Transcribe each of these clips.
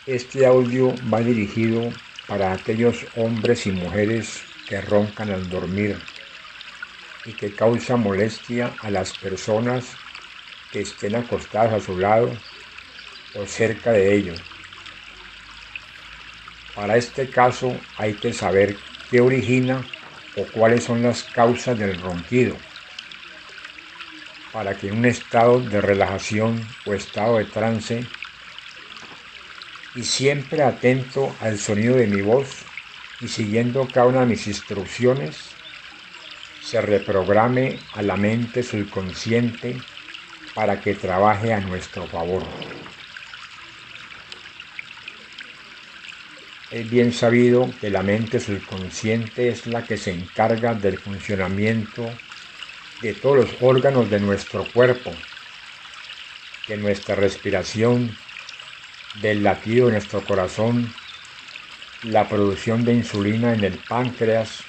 Este audio va dirigido para aquellos hombres y mujeres que roncan al dormir y que causan molestia a las personas que estén acostadas a su lado o cerca de ellos. Para este caso hay que saber qué origina o cuáles son las causas del ronquido, para que en un estado de relajación o estado de trance y siempre atento al sonido de mi voz y siguiendo cada una de mis instrucciones, se reprograme a la mente subconsciente para que trabaje a nuestro favor. Es bien sabido que la mente subconsciente es la que se encarga del funcionamiento de todos los órganos de nuestro cuerpo, de nuestra respiración, del latido de nuestro corazón, la producción de insulina en el páncreas,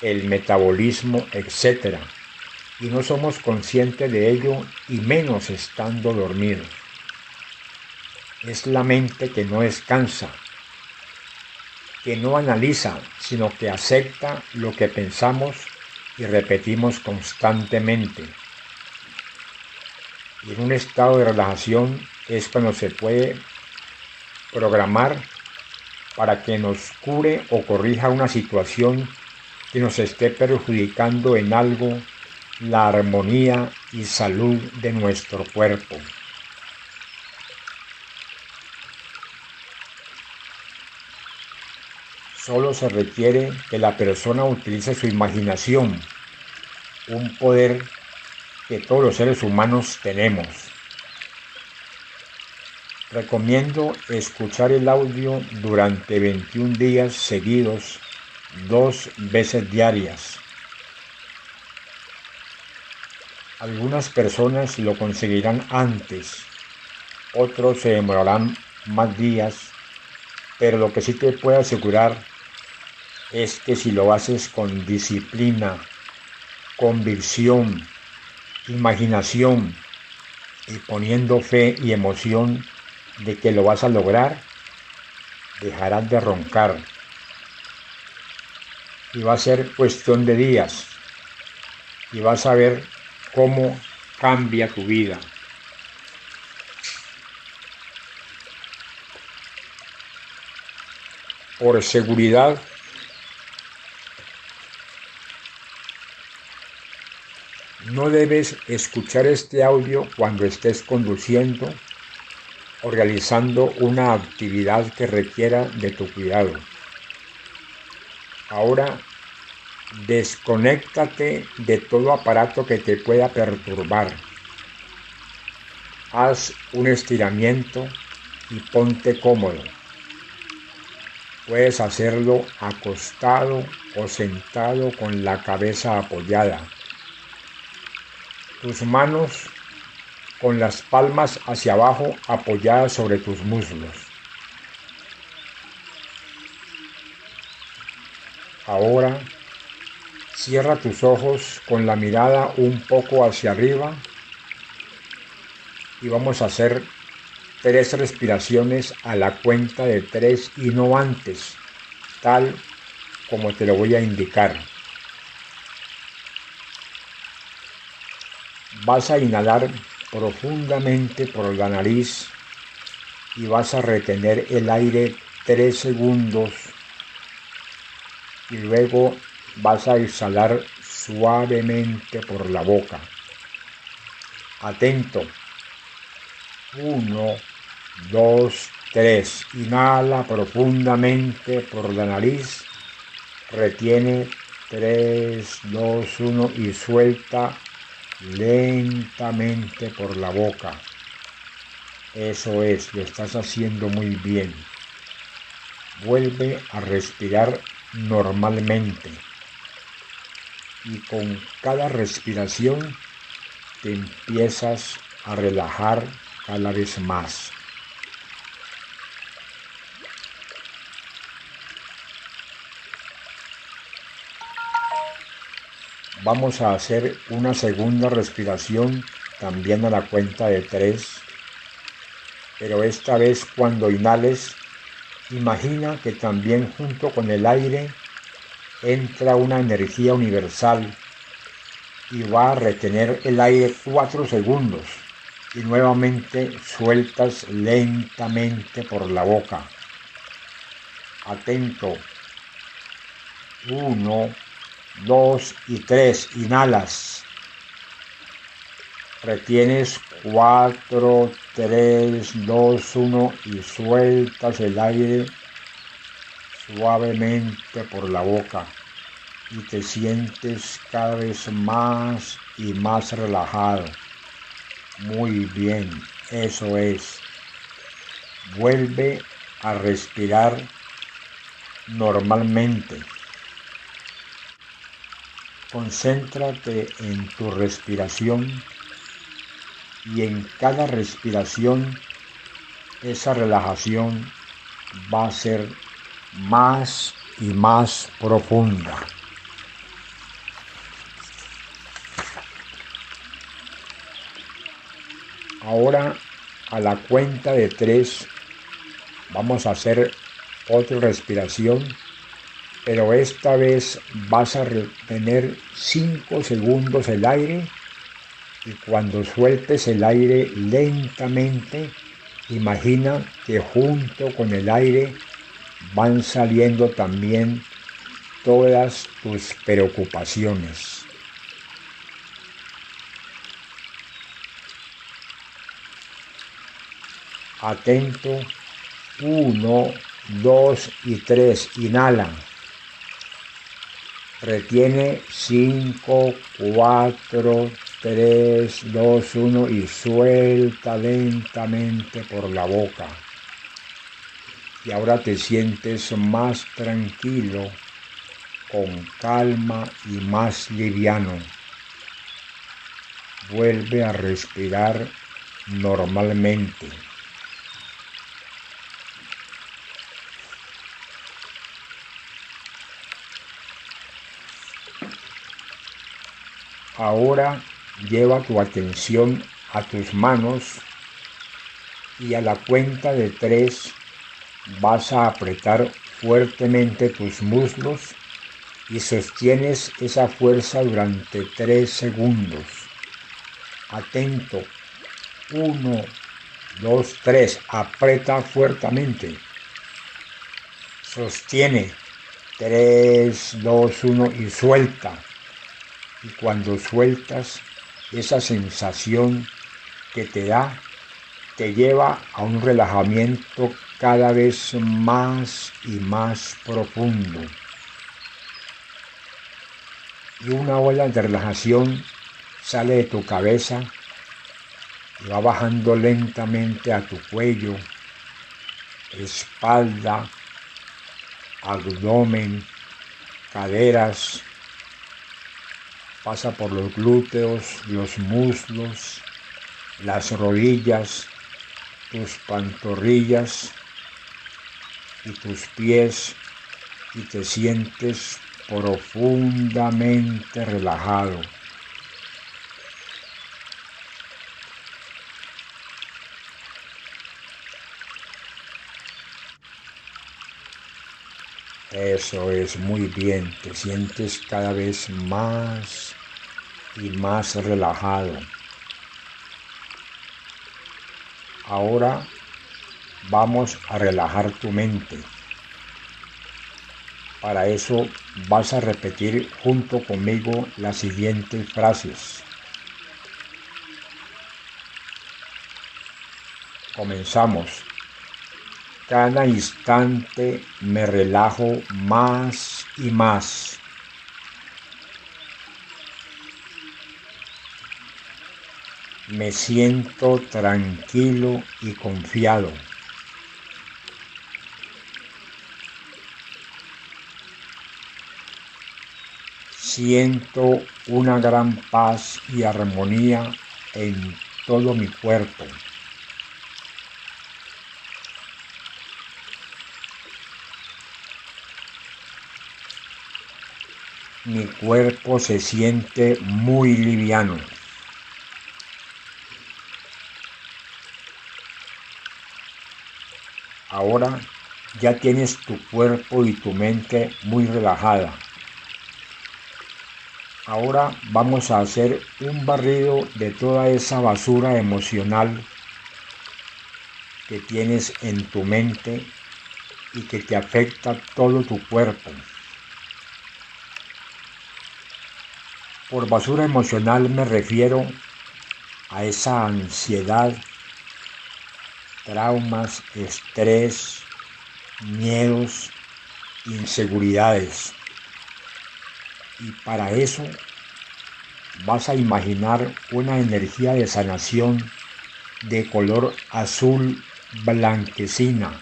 el metabolismo, etc. Y no somos conscientes de ello y menos estando dormidos. Es la mente que no descansa, que no analiza, sino que acepta lo que pensamos y repetimos constantemente. Y en un estado de relajación es cuando se puede programar para que nos cure o corrija una situación que nos esté perjudicando en algo la armonía y salud de nuestro cuerpo. Solo se requiere que la persona utilice su imaginación, un poder que todos los seres humanos tenemos. Recomiendo escuchar el audio durante 21 días seguidos, 2 veces diarias. Algunas personas lo conseguirán antes, otros se demorarán más días, pero lo que sí te puedo asegurar es que si lo haces con disciplina, convicción, imaginación y poniendo fe y emoción de que lo vas a lograr, dejarás de roncar y va a ser cuestión de días y vas a ver cómo cambia tu vida. Por seguridad, no debes escuchar este audio cuando estés conduciendo o realizando una actividad que requiera de tu cuidado. Ahora, desconéctate de todo aparato que te pueda perturbar. Haz un estiramiento y ponte cómodo. Puedes hacerlo acostado o sentado con la cabeza apoyada. Tus manos con las palmas hacia abajo apoyadas sobre tus muslos. Ahora, cierra tus ojos con la mirada un poco hacia arriba y vamos a hacer 3 respiraciones a la cuenta de 3 y no antes, tal como te lo voy a indicar. Vas a inhalar profundamente por la nariz y vas a retener el aire 3 segundos y luego vas a exhalar suavemente por la boca. Atento. 1, 2, 3. Inhala profundamente por la nariz. Retiene 3, 2, 1 y suelta lentamente por la boca. Eso es, lo estás haciendo muy bien. Vuelve a respirar normalmente. Y con cada respiración te empiezas a relajar cada vez más. Vamos a hacer una segunda respiración también a la cuenta de 3 pero esta vez cuando inhales, imagina que también junto con el aire entra una energía universal y va a retener el aire 4 segundos y nuevamente sueltas lentamente por la boca. Atento. 1, 2 y 3. Inhalas. Retienes 4, 3, 2, 1 y sueltas el aire suavemente por la boca y te sientes cada vez más y más relajado. Muy bien, eso es. Vuelve a respirar normalmente. Concéntrate en tu respiración y en cada respiración esa relajación va a ser más y más profunda. Ahora, a la cuenta de 3, vamos a hacer otra respiración, pero esta vez vas a retener 5 segundos el aire y cuando sueltes el aire lentamente, imagina que junto con el aire van saliendo también todas tus preocupaciones. Atento. 1, 2 y 3. Inhala. Retiene 5, 4, 3, 2, 1 y suelta lentamente por la boca. Y ahora te sientes más tranquilo, con calma y más liviano. Vuelve a respirar normalmente. Ahora lleva tu atención a tus manos y a la cuenta de 3 vas a apretar fuertemente tus muslos y sostienes esa fuerza durante 3 segundos. Atento. 1, 2, 3. Aprieta fuertemente. Sostiene. 3, 2, 1 y suelta. Y cuando sueltas, esa sensación que te da, te lleva a un relajamiento cada vez más y más profundo. Y una ola de relajación sale de tu cabeza y va bajando lentamente a tu cuello, espalda, abdomen, caderas, pasa por los glúteos, los muslos, las rodillas, tus pantorrillas y tus pies y te sientes profundamente relajado. Eso es, muy bien, te sientes cada vez más y más relajado. Ahora vamos a relajar tu mente. Para eso vas a repetir junto conmigo las siguientes frases. Comenzamos. Cada instante me relajo más y más. Me siento tranquilo y confiado. Siento una gran paz y armonía en todo mi cuerpo. Mi cuerpo se siente muy liviano. Ahora ya tienes tu cuerpo y tu mente muy relajada. Ahora vamos a hacer un barrido de toda esa basura emocional que tienes en tu mente y que te afecta todo tu cuerpo. Por basura emocional me refiero a esa ansiedad, traumas, estrés, miedos, inseguridades. Y para eso vas a imaginar una energía de sanación de color azul blanquecina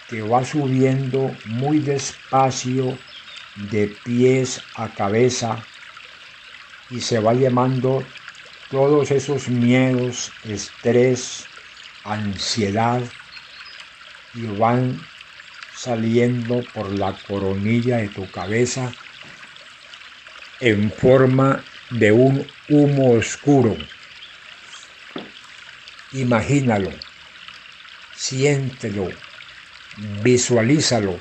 que va subiendo muy despacio de pies a cabeza y se va llamando todos esos miedos, estrés, ansiedad y van saliendo por la coronilla de tu cabeza en forma de un humo oscuro. Imagínalo, siéntelo, visualízalo,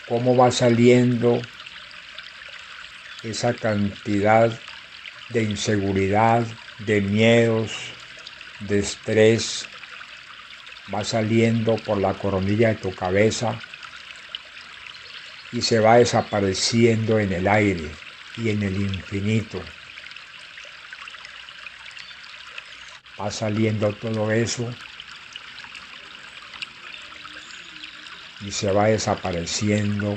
cómo va saliendo esa cantidad de inseguridad, de miedos, de estrés, va saliendo por la coronilla de tu cabeza y se va desapareciendo en el aire y en el infinito. Va saliendo todo eso y se va desapareciendo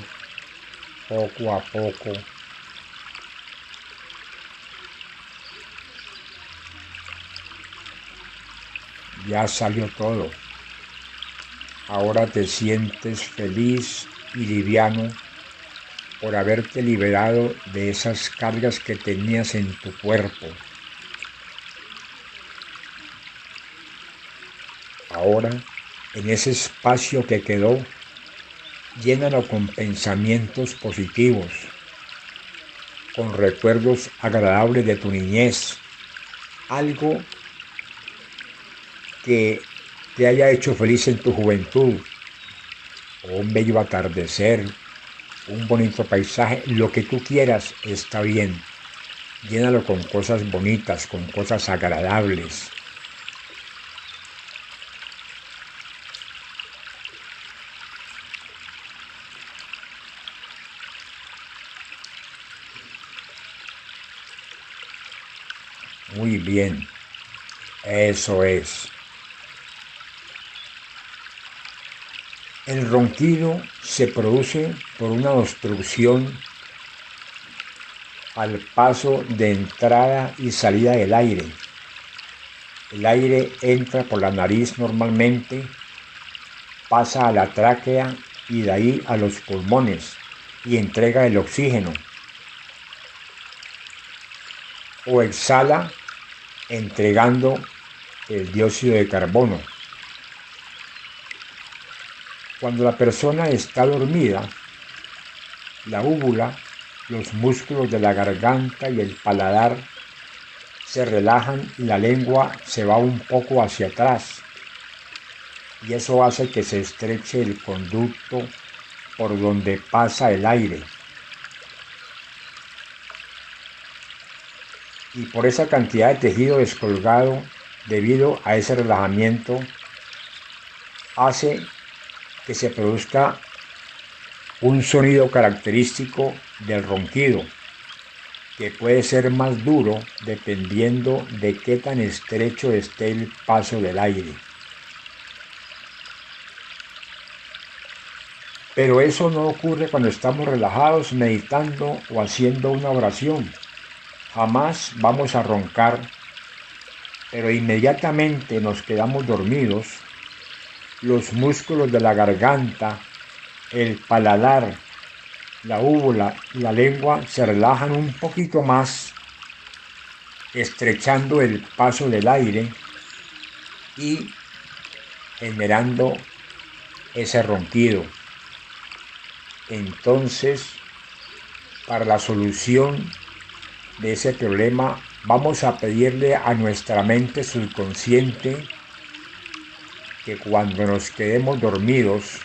poco a poco. Ya salió todo. Ahora te sientes feliz y liviano por haberte liberado de esas cargas que tenías en tu cuerpo. Ahora, en ese espacio que quedó, llénalo con pensamientos positivos, con recuerdos agradables de tu niñez, algo que te haya hecho feliz en tu juventud, o un bello atardecer, un bonito paisaje, lo que tú quieras está bien. Llénalo con cosas bonitas, con cosas agradables. Muy bien, eso es. El ronquido se produce por una obstrucción al paso de entrada y salida del aire. El aire entra por la nariz normalmente, pasa a la tráquea y de ahí a los pulmones y entrega el oxígeno. O exhala entregando el dióxido de carbono. Cuando la persona está dormida, la úvula, los músculos de la garganta y el paladar se relajan y la lengua se va un poco hacia atrás. Y eso hace que se estreche el conducto por donde pasa el aire. Y por esa cantidad de tejido descolgado, debido a ese relajamiento, hace que se produzca un sonido característico del ronquido, que puede ser más duro dependiendo de qué tan estrecho esté el paso del aire. Pero eso no ocurre cuando estamos relajados, meditando o haciendo una oración. Jamás vamos a roncar, pero inmediatamente nos quedamos dormidos. Los músculos de la garganta, el paladar, la úvula y la lengua se relajan un poquito más, estrechando el paso del aire y generando ese ronquido. Entonces, para la solución de ese problema, vamos a pedirle a nuestra mente subconsciente que cuando nos quedemos dormidos,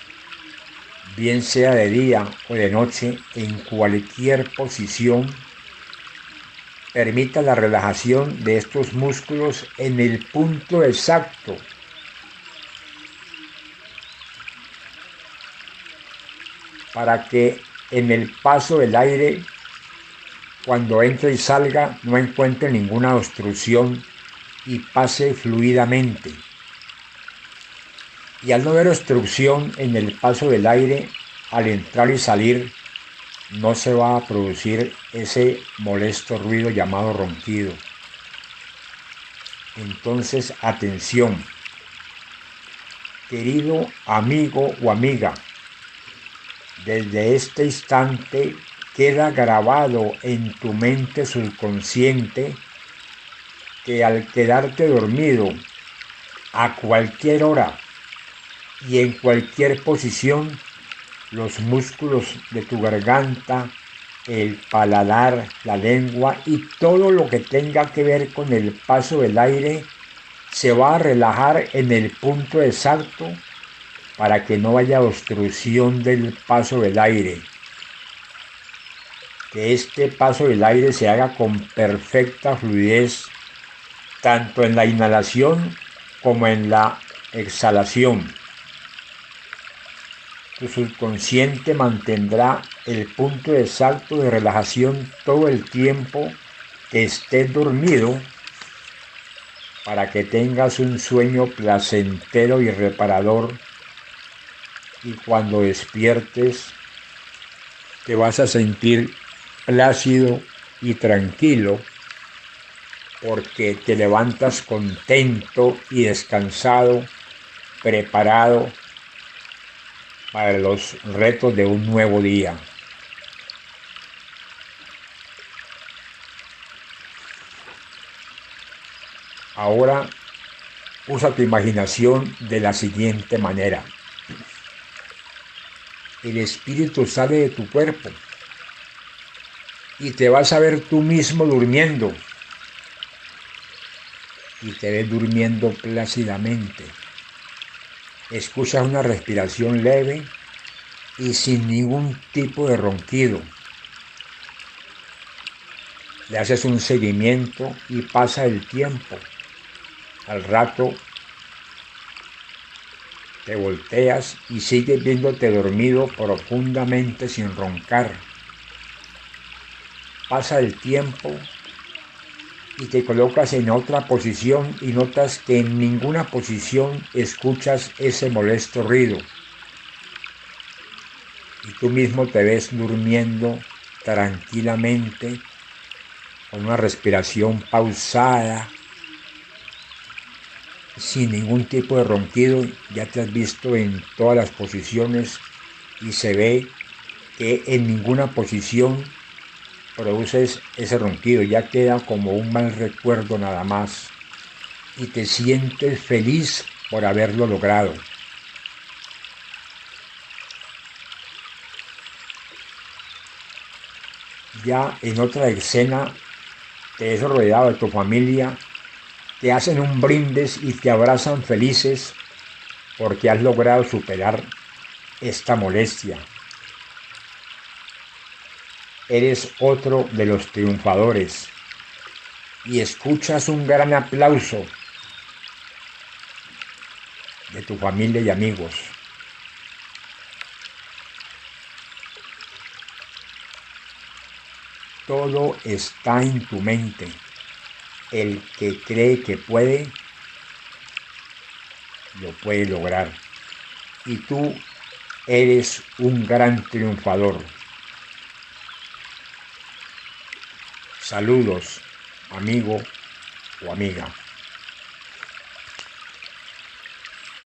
bien sea de día o de noche, en cualquier posición, permita la relajación de estos músculos en el punto exacto para que en el paso del aire, cuando entre y salga, no encuentre ninguna obstrucción y pase fluidamente. Y al no haber obstrucción en el paso del aire, al entrar y salir, no se va a producir ese molesto ruido llamado ronquido. Entonces, atención, querido amigo o amiga, desde este instante queda grabado en tu mente subconsciente que al quedarte dormido a cualquier hora y en cualquier posición, los músculos de tu garganta, el paladar, la lengua y todo lo que tenga que ver con el paso del aire se va a relajar en el punto exacto para que no haya obstrucción del paso del aire. Que este paso del aire se haga con perfecta fluidez, tanto en la inhalación como en la exhalación. Tu subconsciente mantendrá el punto exacto de relajación todo el tiempo que estés dormido para que tengas un sueño placentero y reparador, y cuando despiertes te vas a sentir plácido y tranquilo porque te levantas contento y descansado, preparado para los retos de un nuevo día. Ahora usa tu imaginación de la siguiente manera. El espíritu sale de tu cuerpo y te vas a ver tú mismo durmiendo, y te ves durmiendo plácidamente. Escuchas una respiración leve y sin ningún tipo de ronquido. Le haces un seguimiento y pasa el tiempo. Al rato te volteas y sigues viéndote dormido profundamente sin roncar. Pasa el tiempo y te colocas en otra posición y notas que en ninguna posición escuchas ese molesto ruido. Y tú mismo te ves durmiendo tranquilamente, con una respiración pausada, sin ningún tipo de ronquido. Ya te has visto en todas las posiciones y se ve que en ninguna posición produces ese ronquido, ya queda como un mal recuerdo nada más, y te sientes feliz por haberlo logrado. Ya en otra escena te ves rodeado de tu familia, te hacen un brindis y te abrazan felices porque has logrado superar esta molestia. Eres otro de los triunfadores y escuchas un gran aplauso de tu familia y amigos. Todo está en tu mente. El que cree que puede, lo puede lograr. Y tú eres un gran triunfador. Saludos, amigo o amiga.